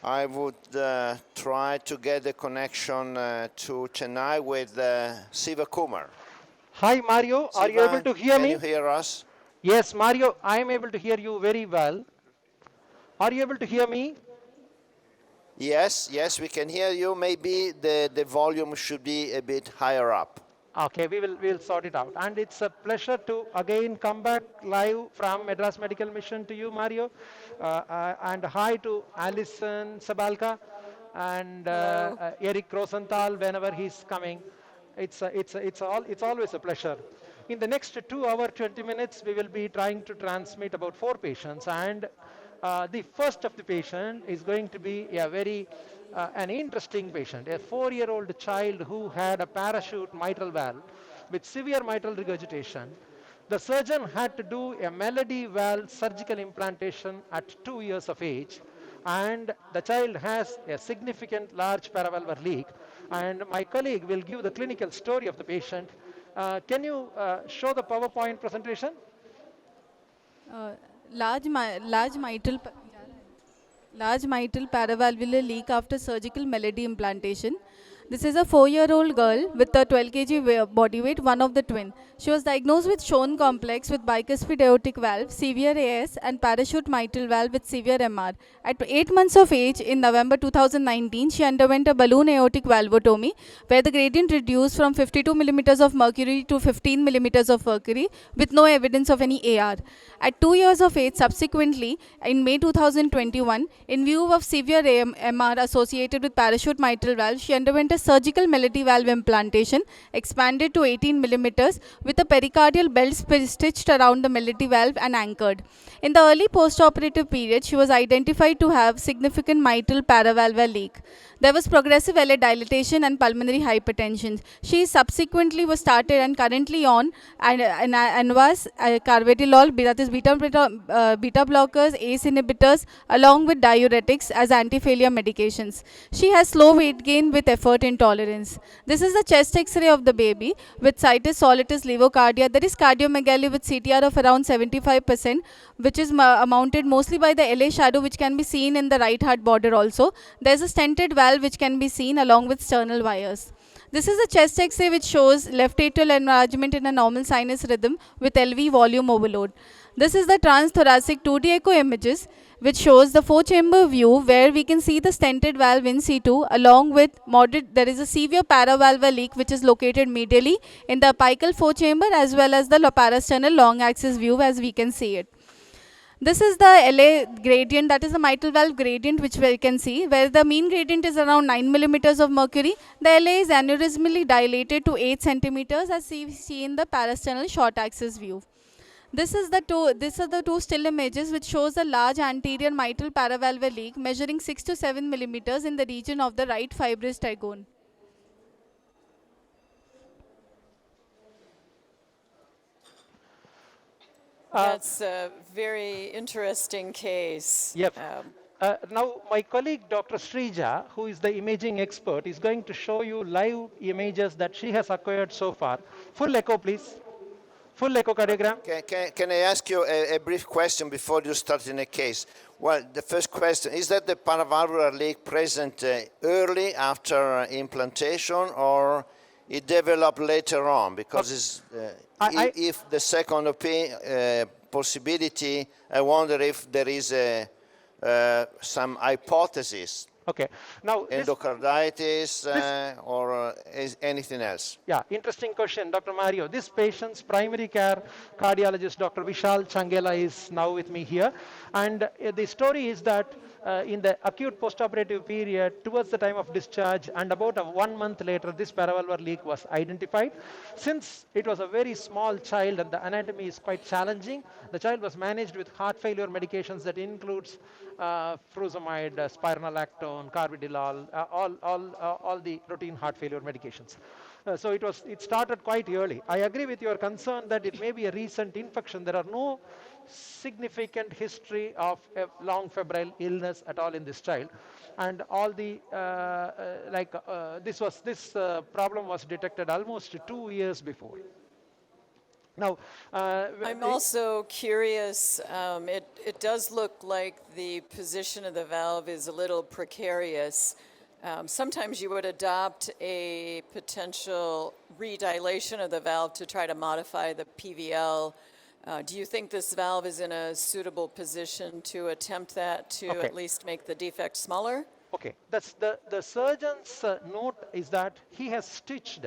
I would try to get the connection to Chennai with Sivakumar. Hi Mario, are you able Siva, to hear can you me? hear us? Yes, Mario, I am able to hear you very well. Are you able to hear me? Yes, yes, we can hear you. Maybe the volume should be a bit higher up. Okay, we'll sort it out. And it's a pleasure to again come back live from Madras Medical Mission to you, Mario. And hi to Alison Sabalka and Hello. Eric Rosenthal whenever he's coming. It's always a pleasure. In the next 2 hour, 20 minutes, we will be trying to transmit about 4 patients. And the first of the patient is going to be a very an interesting patient, a 4-year-old child who had a parachute mitral valve with severe mitral regurgitation. The surgeon had to do a melody valve surgical implantation at 2 years of age, and the child has a significant large paravalvular leak. And my colleague will give the clinical story of the patient. Can you show the PowerPoint presentation? Uh, large mitral large mitral paravalvular leak after surgical melody implantation. This is a 4-year-old girl with a 12 kg body weight, one of the twin. She was diagnosed with Schoen complex with bicuspid aortic valve, severe AS, and parachute mitral valve with severe MR. At 8 months of age, in November 2019, she underwent a balloon aortic valvotomy, where the gradient reduced from 52 millimeters of mercury to 15 millimeters of mercury, with no evidence of any AR. At 2 years of age, subsequently, in May 2021, in view of severe MR associated with parachute mitral valve, she underwent a surgical melody valve implantation, expanded to 18 millimeters, with a pericardial belt stitched around the melody valve and anchored. In the early postoperative period, she was identified to have significant mitral paravalvular leak. There was progressive LA dilatation and pulmonary hypertension. She subsequently was started and currently on ANVAS, carvedilol, that is beta blockers, ACE inhibitors, along with diuretics as anti-failure medications. She has slow weight gain with effort intolerance. This is the chest X-ray of the baby with situs solitis levocardia. There is cardiomegaly with CTR of around 75%, which is mounted mostly by the LA shadow, which can be seen in the right heart border also. There is a stented valve which can be seen along with sternal wires. This is a chest X-ray which shows left atrial enlargement in a normal sinus rhythm with LV volume overload. This is the transthoracic 2D echo images which shows the 4-chamber view where we can see the stented valve in situ along with moderate, there is a severe paravalvular leak which is located medially in the apical 4-chamber as well as the parasternal long axis view as we can see it. This is the LA gradient, that is the mitral valve gradient which we can see, where the mean gradient is around 9 millimeters of mercury. The LA is aneurysmally dilated to 8 centimeters as we see in the parasternal short axis view. These are the two still images which shows a large anterior mitral paravalvular leak measuring 6 to 7 millimeters in the region of the right fibrous trigone. That's a very interesting case. Yep. Now, my colleague Dr. Srija, who is the imaging expert, is going to show you live images that she has acquired so far. Full echo, please. Full echocardiogram. Can I ask you a brief question before you start in a case? Well, the first question, is that the paravalvular leak present early after implantation or it developed later on? Because if the second possibility, I wonder if there is some hypothesis. Okay. Now, endocarditis or anything else? Yeah, interesting question, Dr. Mario. This patient's primary care cardiologist, Dr. Vishal Changela, is now with me here. And the story is that in the acute postoperative period, towards the time of discharge, and about 1 month later, this paravalvular leak was identified. Since it was a very small child and the anatomy is quite challenging, the child was managed with heart failure medications that includes furosemide, spironolactone, carvedilol, all the routine heart failure medications. So it started quite early. I agree with your concern that it may be a recent infection. There are no significant history of a long febrile illness at all in this child, and all the this problem was detected almost 2 years before. Now, I'm also curious, it does look like the position of the valve is a little precarious. Sometimes you would adopt a potential redilation of the valve to try to modify the PVL. Do you think this valve is in a suitable position to attempt that to okay. at least make the defect smaller? Okay, that's the surgeon's note is that he has stitched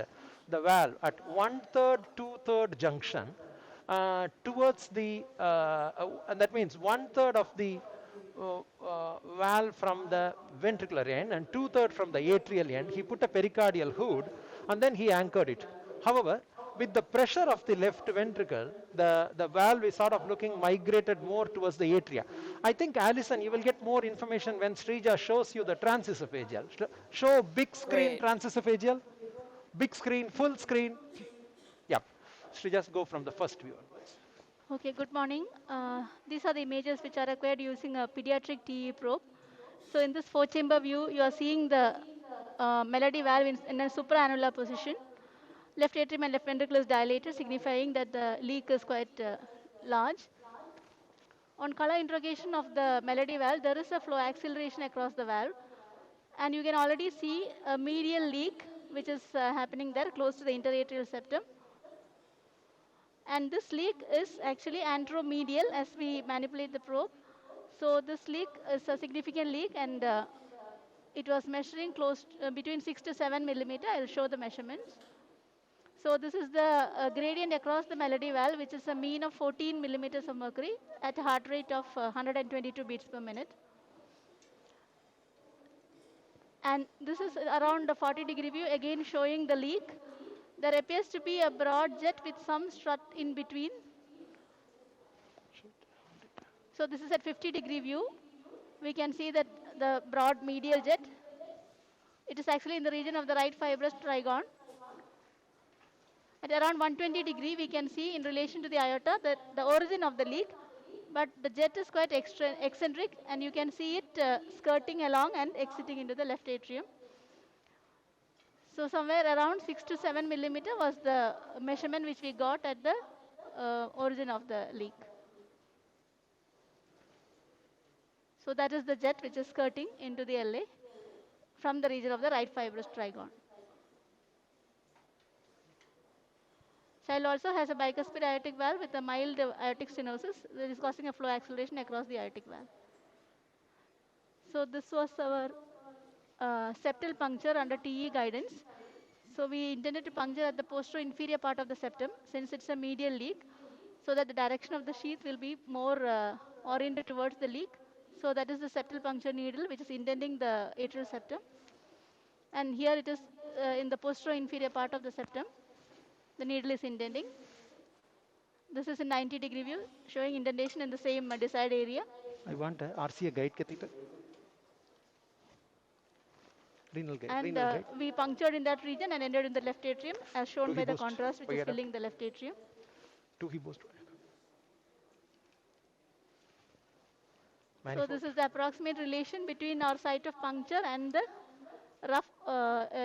the valve at 1/3, 2/3 junction towards the, and that means 1/3 of the valve from the ventricular end and 2/3 from the atrial end. He put a pericardial hood and then he anchored it. However, with the pressure of the left ventricle, the valve is sort of looking migrated more towards the atria. I think, Alison, you will get more information when Srija shows you the transesophageal. Show big screen Great. transesophageal, big screen, full screen. Yeah, Srija, go from the first view. Okay, good morning. These are the images which are acquired using a pediatric TE probe. So in this four-chamber view, you are seeing the melody valve in a supraannular position. Left atrium and left ventricle is dilated, signifying that the leak is quite large. On color interrogation of the melody valve, there is a flow acceleration across the valve. And you can already see a medial leak, which is happening there close to the interatrial septum. And this leak is actually anteromedial as we manipulate the probe. So this leak is a significant leak, and it was measuring close between 6 to 7 millimeter. I'll show the measurements. So this is the gradient across the melody valve, which is a mean of 14 millimeters of mercury at a heart rate of 122 beats per minute. And this is around a 40-degree view, again showing the leak. There appears to be a broad jet with some strut in between. So this is at 50-degree view. We can see that the broad medial jet. It is actually in the region of the right fibrous trigon. At around 120-degree, we can see in relation to the aorta that the origin of the leak, but the jet is quite eccentric, and you can see it skirting along and exiting into the left atrium. So somewhere around 6 to 7 millimeter was the measurement which we got at the origin of the leak. So that is the jet which is skirting into the LA from the region of the right fibrous trigon. Child also has a bicuspid aortic valve with a mild aortic stenosis that is causing a flow acceleration across the aortic valve. So this was our septal puncture under TE guidance. So we intended to puncture at the posterior-inferior part of the septum since it's a medial leak, so that the direction of the sheath will be more oriented towards the leak. So that is the septal puncture needle, which is indenting the atrial septum. And here it is in the posterior-inferior part of the septum. The needle is indenting. This is a 90-degree view, showing indentation in the same desired area. I want a RCA guide catheter. Renal guide. And renal guide. we punctured in that region and entered in the left atrium, as shown by the contrast, which is filling the left atrium. 2 Hibos. So this is the approximate relation between our site of puncture and the rough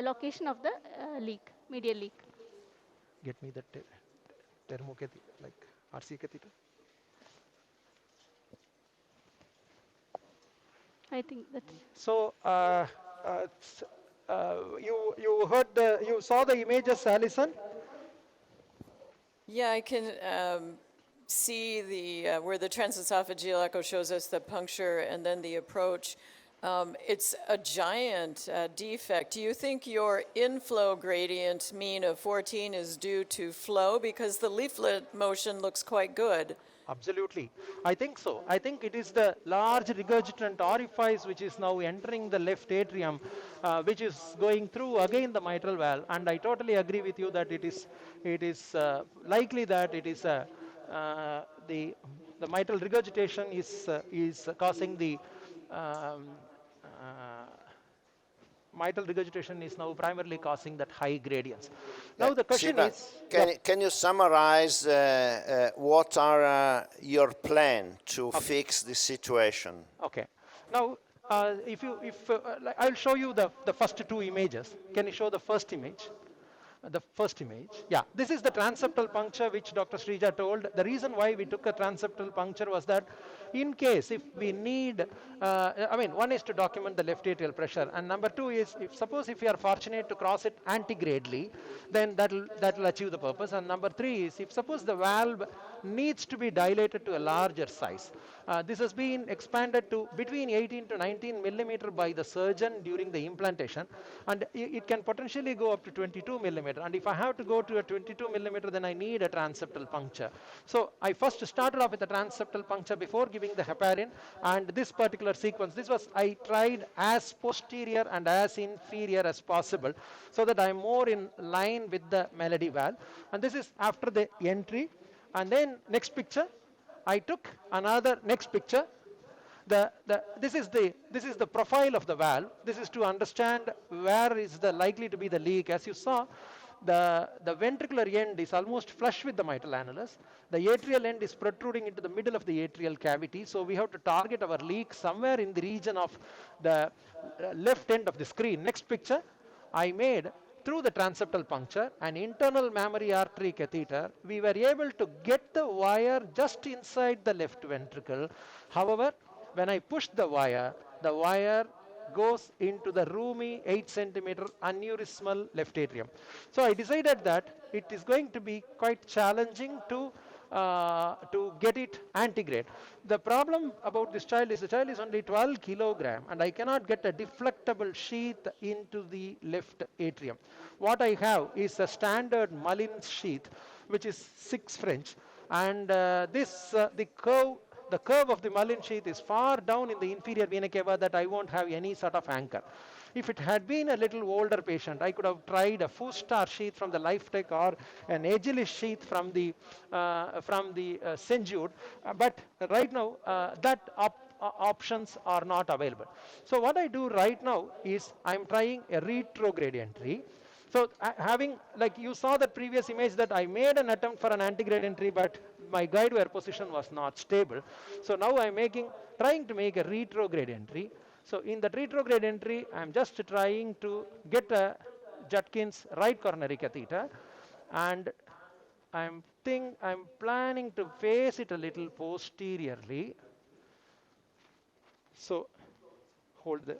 location of the leak, medial leak. Get me the thermo catheter, like RCA catheter. I think that's. So you heard you saw the images, Alison. Yeah, I can see the where the transesophageal echo shows us the puncture and then the approach. It's a giant defect. Do you think your inflow gradient mean of 14 is due to flow? Because the leaflet motion looks quite good. Absolutely. I think so. I think it is the large regurgitant orifice which is now entering the left atrium, which is going through again the mitral valve. And I totally agree with you that it is likely that it is the mitral regurgitation is causing the mitral regurgitation is now primarily causing that high gradients. Now the question Siva, is, can you summarize what are your plan to fix this situation? okay. Now, I'll show you the first two images. Can you show the first image? The first image. Yeah, this is the transeptal puncture which Dr. Srija told. The reason why we took a transeptal puncture was that in case if we need, one is to document the left atrial pressure, and number two is if you are fortunate to cross it antegradely, then that'll achieve the purpose. And number three is if suppose the valve needs to be dilated to a larger size. This has been expanded to between 18 to 19 millimeter by the surgeon during the implantation, and it can potentially go up to 22 millimeter. And if I have to go to a 22 millimeter, then I need a transeptal puncture. So I first started off with a transeptal puncture before giving the heparin, and this particular sequence, I tried as posterior and as inferior as possible so that I'm more in line with the melody valve. And this is after the entry. And then next picture, I took another next picture. This is the profile of the valve. This is to understand where is the likely to be the leak. As you saw, the ventricular end is almost flush with the mitral annulus. The atrial end is protruding into the middle of the atrial cavity. So we have to target our leak somewhere in the region of the left end of the screen. Next picture, I made through the transeptal puncture, an internal mammary artery catheter. We were able to get the wire just inside the left ventricle. However, when I pushed the wire goes into the roomy 8 centimeter aneurysmal left atrium. So I decided that it is going to be quite challenging to get it antegrade. The problem about this child is the child is only 12 kilogram and I cannot get a deflectable sheath into the left atrium. What I have is a standard Mullins sheath which is 6 French, and the curve of the Mullins sheath is far down in the inferior vena cava that I won't have any sort of anchor. If it had been a little older patient, I could have tried a Foostar sheath from the LifeTech or an Agilis sheath from the St. Jude, but right now options are not available. So what I do right now is I'm trying a retrograde entry. So like you saw the previous image that I made an attempt for an antegrade entry, but my guide wire position was not stable. So now I'm trying to make a retrograde entry. So in that retrograde entry, I'm just trying to get a Judkins right coronary catheter, and I'm planning to face it a little posteriorly. So hold there.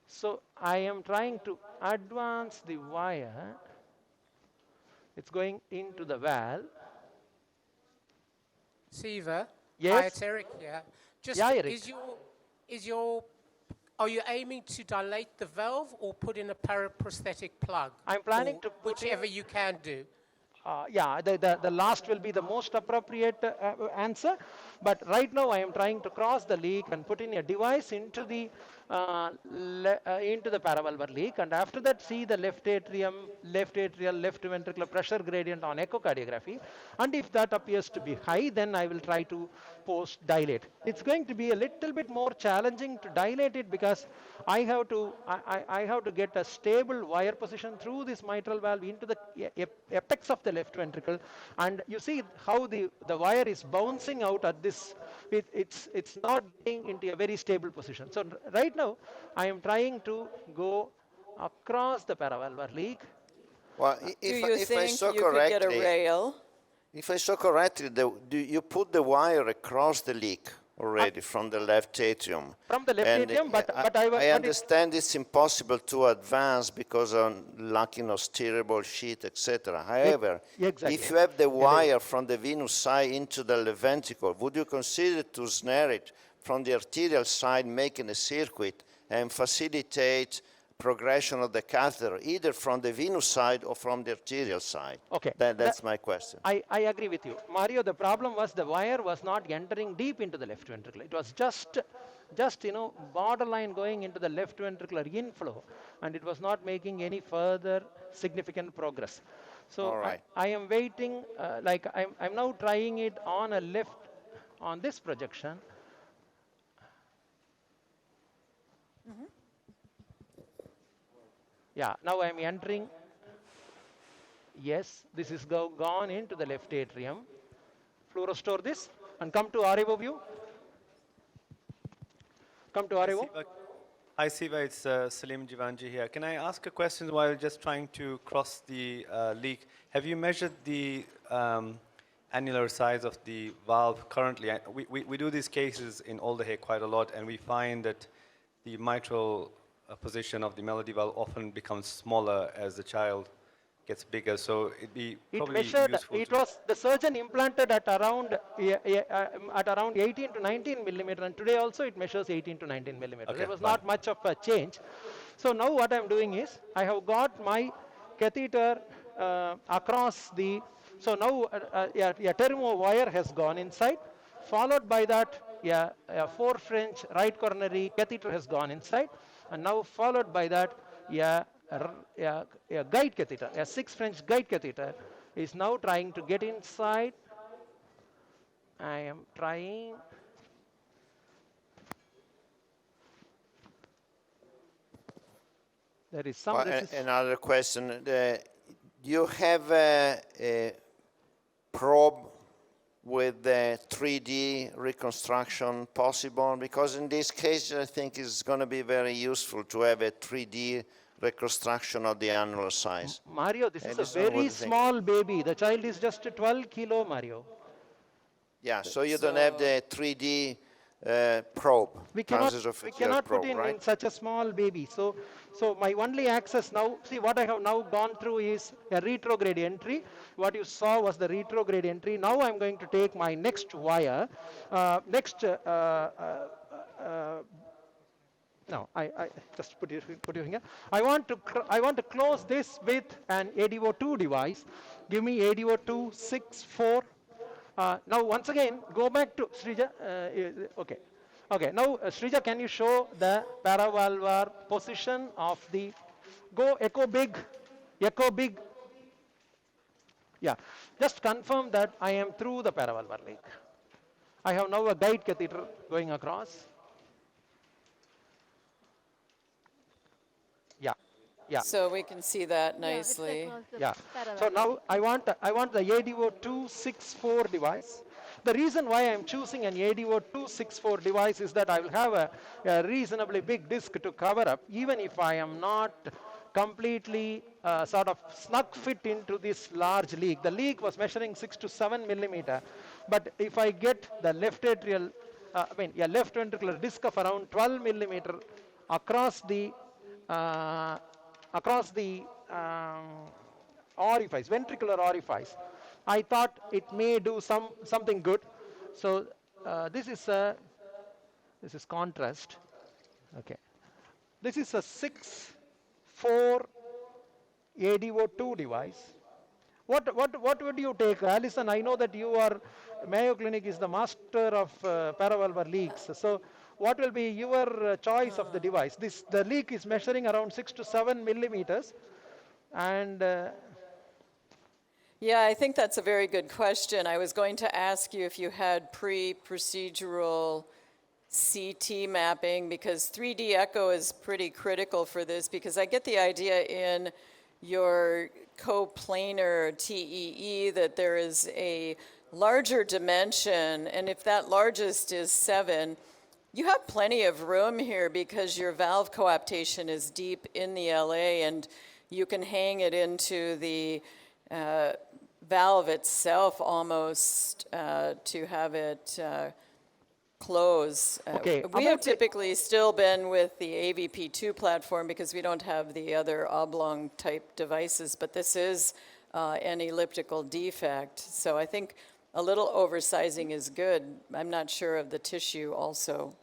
So I am trying to advance the wire. It's going into the valve. Siva, yes? Hi, it's Eric here. Just yeah, Eric. Are you aiming to dilate the valve or put in a paraprosthetic plug? I'm planning to put whichever you can do. The last will be the most appropriate answer. But right now I am trying to cross the leak and put in a device into the paravalvular leak, and after that see the left atrium, left atrial, left ventricular pressure gradient on echocardiography. And if that appears to be high, then I will try to post dilate. It's going to be a little bit more challenging to dilate it because I have to get a stable wire position through this mitral valve into the apex of the left ventricle, and you see how the wire is bouncing out at this. It's not getting into a very stable position. So right now I am trying to go across the paravalvular leak. Well, if I saw correctly, could get a rail? If I saw correctly, you put the wire across the leak already from the left atrium. From the left atrium, but I understand it's impossible to advance because of lacking of steerable sheet, etc. However, exactly. If you have the wire from the venous side into the left ventricle, would you consider to snare it from the arterial side, making a circuit and facilitate progression of the catheter, either from the venous side or from the arterial side? Okay. That's my question. I agree with you. Mario, the problem was the wire was not entering deep into the left ventricle. It was just borderline going into the left ventricular inflow, and it was not making any further significant progress. So right. I am waiting, I'm now trying it on this projection. Mm-hmm. Yeah, now I'm entering. Yes, this is gone into the left atrium. Fluorostore this and come to RAO view. Come to RAO. Hi, Siva. It's Salim Jivanji here. Can I ask a question while just trying to cross the leak? Have you measured the annular size of the valve currently? We do these cases in older hair quite a lot, and we find that the mitral position of the melody valve often becomes smaller as the child gets bigger. So it'd be It probably measured, useful it to... was, the surgeon implanted at around, at around 18 to 19 millimeter, and today also it measures 18 to 19 millimeter. Okay, There was fine. not much of a change. So now what I'm doing is, I have got my catheter across the, so now a termo wire has gone inside, followed by that, a 4 French right coronary catheter has gone inside, and now followed by that, a guide catheter, a 6 French guide catheter is now trying to get inside. I am trying. There is some resistance. Another question. You have a probe with the 3D reconstruction possible? Because in this case, I think it's going to be very useful to have a 3D reconstruction of the annular size. Mario, this is a This is what very you think. small baby. The child is just 12 kilo, Mario. Yeah, so you don't have the 3D probe, We transesophageal cannot probe, put in right? such a small baby. So my only access now, see what I have now gone through is a retrograde entry. What you saw was the retrograde entry. Now I'm going to take my next wire, no, I just put you here. I want to close this with an ADO2 device. Give me ADO2 64. Now once again, go back to Srija. Okay. Okay, now Srija, can you show the paravalvular position of the, go echo big, echo big. Yeah, just confirm that I am through the paravalvular leak. I have now a guide catheter going across. Yeah, yeah. So we can see that Yeah, it's nicely. across the Yeah. paravalve. So now I want the ADO264 device. The reason why I'm choosing an ADO264 device is that I will have a reasonably big disc to cover up, even if I am not completely sort of snug fit into this large leak. The leak was measuring 6 to 7 millimeter, but if I get the left atrial, left ventricular disc of around 12 millimeter across the orifice, ventricular orifice, I thought it may do something good. So this is contrast. Okay, this is a 6-4 ADO2 device. What would you take, Alison? I know that you are, Mayo Clinic is the master of paravalvular leaks. So what will be your choice of the device? The leak is measuring around 6 to 7 millimeters, and Yeah, I think that's a very good question. I was going to ask you if you had pre-procedural CT mapping, because 3D echo is pretty critical for this, because I get the idea in your coplanar TEE that there is a larger dimension, and if that largest is 7, you have plenty of room here because your valve coaptation is deep in the LA, and you can hang it into the valve itself almost to have it close. Okay, We have typically still been with the AVP2 platform because we don't have the other oblong type devices, but this is an elliptical defect. So I think a little oversizing is good. I'm not sure of the tissue also.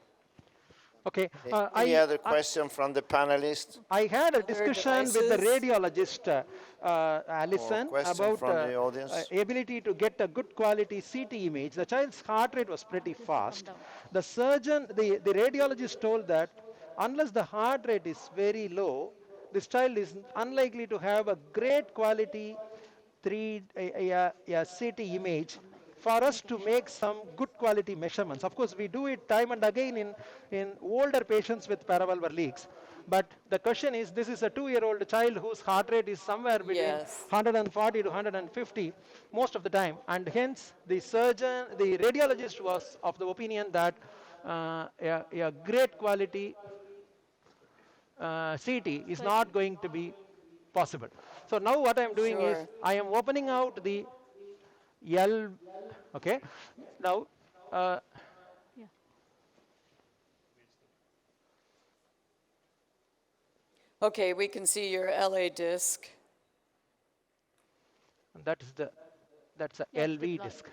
okay. Any other question from the panelists? I had a discussion with the devices? radiologist, Alison, question about from the audience? ability to get a good quality CT image. The child's heart rate was pretty fast. The surgeon, the radiologist told that unless the heart rate is very low, this child is unlikely to have a great quality CT image for us to make some good quality measurements. Of course, we do it time and again in older patients with paravalvular leaks. But the question is, this is a 2-year-old child whose heart rate is somewhere between Yes. 140 to 150 most of the time. And hence, the radiologist was of the opinion that a great quality CT is not going to be possible. So now what I'm doing is Sure. I am opening out the L, okay. Now, Yeah. Okay, we can see your LA disc. that's a Yeah, it's LV deployed. disc.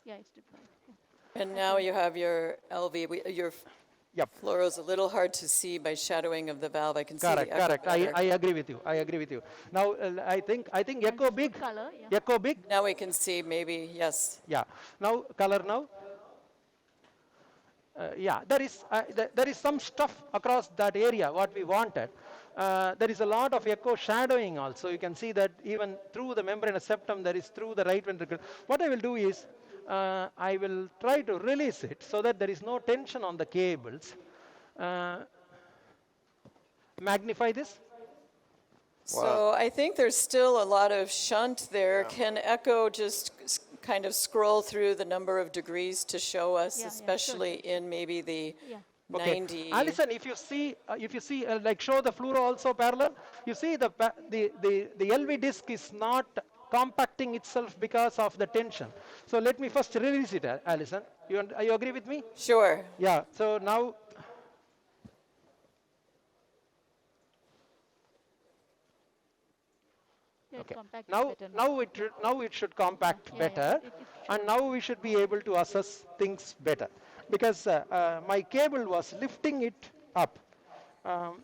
Yeah, it's deployed. Yeah. And now you have your LV. Your Yep. fluoro's a little hard to see by shadowing of the valve. I can see the Correct, echo correct. better. I agree with you. I agree with you. Now, I think echo just big. put color, yeah. Echo big. Now we can see maybe, yes. Yeah. Now, color now. Yeah, there is some stuff across that area what we wanted. There is a lot of echo shadowing also. You can see that even through the membranous septum, there is through the right ventricle. What I will do is, I will try to release it so that there is no tension on the cables. Magnify this. So I think there's still a lot of shunt there. Can echo just kind of scroll through the number of degrees to show us, Yeah, especially in maybe the Yeah. 90? Alison, if you see, like show the fluoro also parallel, you see the LV disc is not compacting itself because of the tension. So let me first release it, Alison. You agree with me? Sure. Yeah. So now. Yeah, Okay. it compacted Now, better now it should compact Yeah, yeah, better, it and now we should be able to assess things better, because my cable was lifting it up. Um,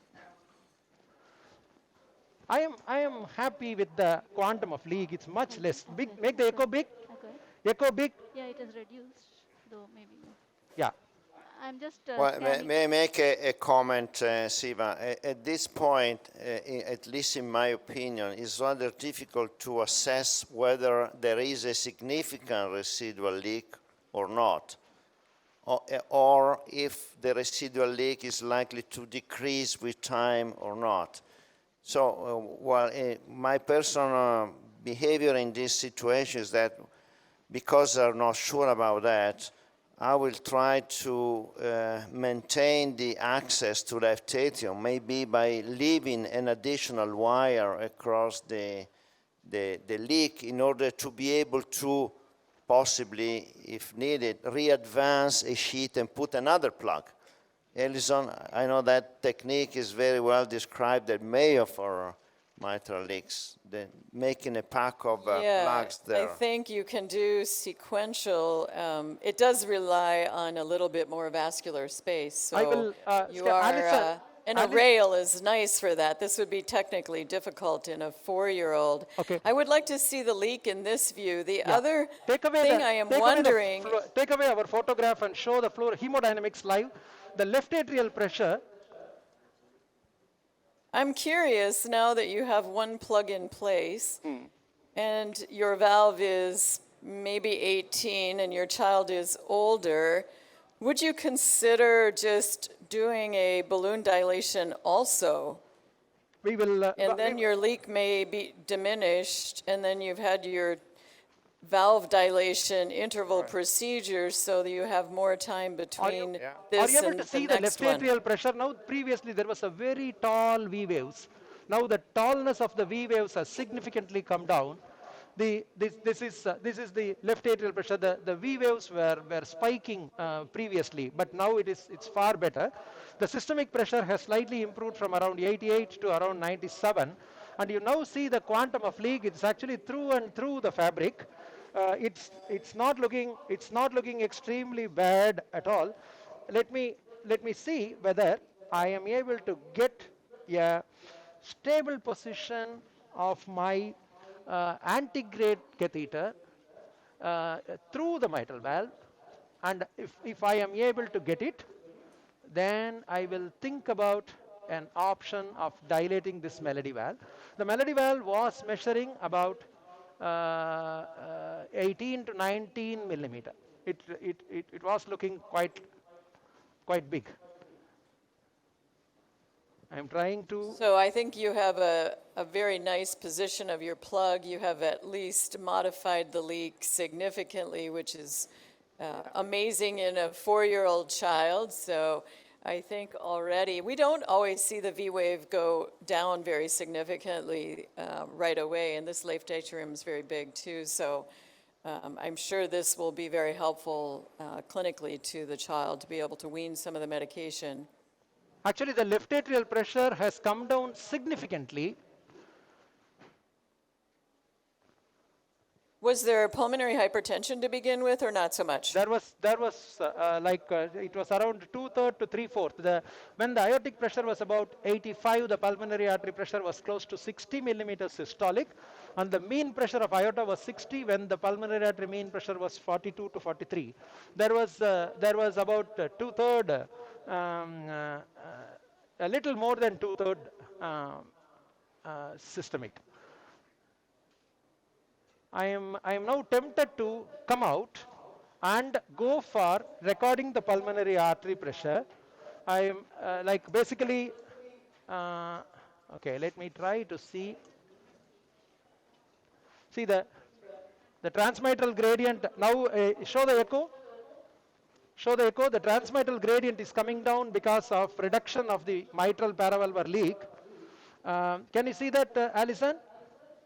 I am happy with the quantum of leak. It's much less. Big. Make the echo big. Okay. Echo big. Yeah, it is reduced, though maybe. Yeah. I'm just Well, scanning. may I make a comment, Siva? At this point, at least in my opinion, it's rather difficult to assess whether there is a significant residual leak or not, or if the residual leak is likely to decrease with time or not. So, my personal behavior in this situation is that because I'm not sure about that, I will try to maintain the access to left atrium, maybe by leaving an additional wire across the leak in order to be able to possibly, if needed, re-advance a sheet and put another plug. Ellison, I know that technique is very well described at Mayo for mitral leaks, making a pack of plugs there. I think you can do sequential. It does rely on a little bit more vascular space. So I will, you are, Alison, and a rail is nice for that. This would be technically difficult in a 4-year-old. Okay. I would like to see the leak in this view. The other Take away thing the, I am take away the wondering, take away our photograph and show the fluoro hemodynamics live. The left atrial pressure. I'm curious now that you have one plug in place and your valve is maybe 18 and your child is older, would you consider just doing a balloon dilation also? We will. And then your leak may be diminished, and then you've had your valve dilation interval procedures so that you have more time between Are this you able and to the see the next left one. atrial pressure now? Previously, there was a very tall V waves. Now the tallness of the V waves has significantly come down. This is the left atrial pressure. The V waves were spiking previously, but now it's far better. The systemic pressure has slightly improved from around 88 to around 97, and you now see the quantum of leak. It's actually through and through the fabric. It's not looking extremely bad at all. Let me see whether I am able to get a stable position of my antegrade catheter through the mitral valve, and if I am able to get it, then I will think about an option of dilating this melody valve. The melody valve was measuring about 18 to 19 millimeter. It was looking quite big. I'm trying to. So I think you have a very nice position of your plug. You have at least modified the leak significantly, which is amazing in a 4-year-old child. So I think already. We don't always see the V wave go down very significantly right away, and this left atrium is very big too, so I'm sure this will be very helpful clinically to the child to be able to wean some of the medication. Actually, the left atrial pressure has come down significantly. Was there pulmonary hypertension to begin with, or not so much? There was it was around 2/3 to 3/4. When the aortic pressure was about 85, the pulmonary artery pressure was close to 60 millimeters systolic, and the mean pressure of aorta was 60 when the pulmonary artery mean pressure was 42 to 43. There was about 2/3, a little more than 2/3 systemic. I am now tempted to come out and go for recording the pulmonary artery pressure. I am basically, okay, let me try to see the transmitral gradient. Now show the echo. Show the echo. The transmitral gradient is coming down because of reduction of the mitral paravalvular leak. Can you see that, Alison?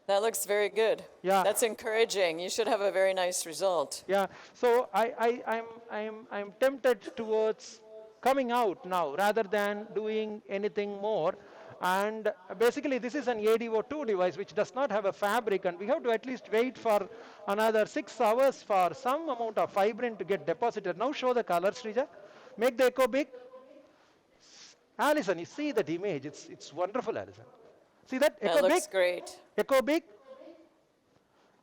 That looks very good. Yeah. That's encouraging. You should have a very nice result. Yeah. So I'm tempted towards coming out now rather than doing anything more. And basically, this is an ADO2 device which does not have a fabric, and we have to at least wait for another 6 hours for some amount of fibrin to get deposited. Now show the color, Srija. Make the echo big. Alison, you see that image? It's wonderful, Alison. See that? Echo That big? looks great. Echo big?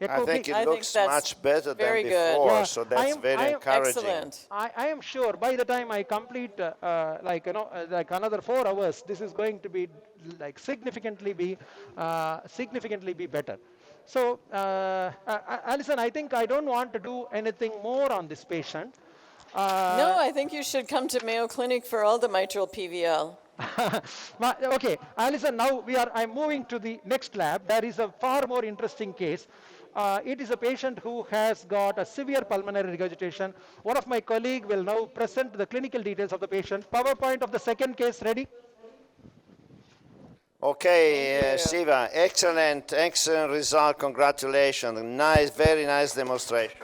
I think big. it looks that's much better than very good. before, Yeah, so that's very I am encouraging. Excellent. I am sure by the time I complete like another 4 hours, this is going to be like significantly be better. So Alison, I think I don't want to do anything more on this patient. No, I think you should come to Mayo Clinic for all the mitral PVL. Okay, Alison, now I'm moving to the next lab. There is a far more interesting case. It is a patient who has got a severe pulmonary regurgitation. One of my colleagues will now present the clinical details of the patient. PowerPoint of the second case ready? Okay, Siva, excellent result. Congratulations. Nice, very nice demonstration.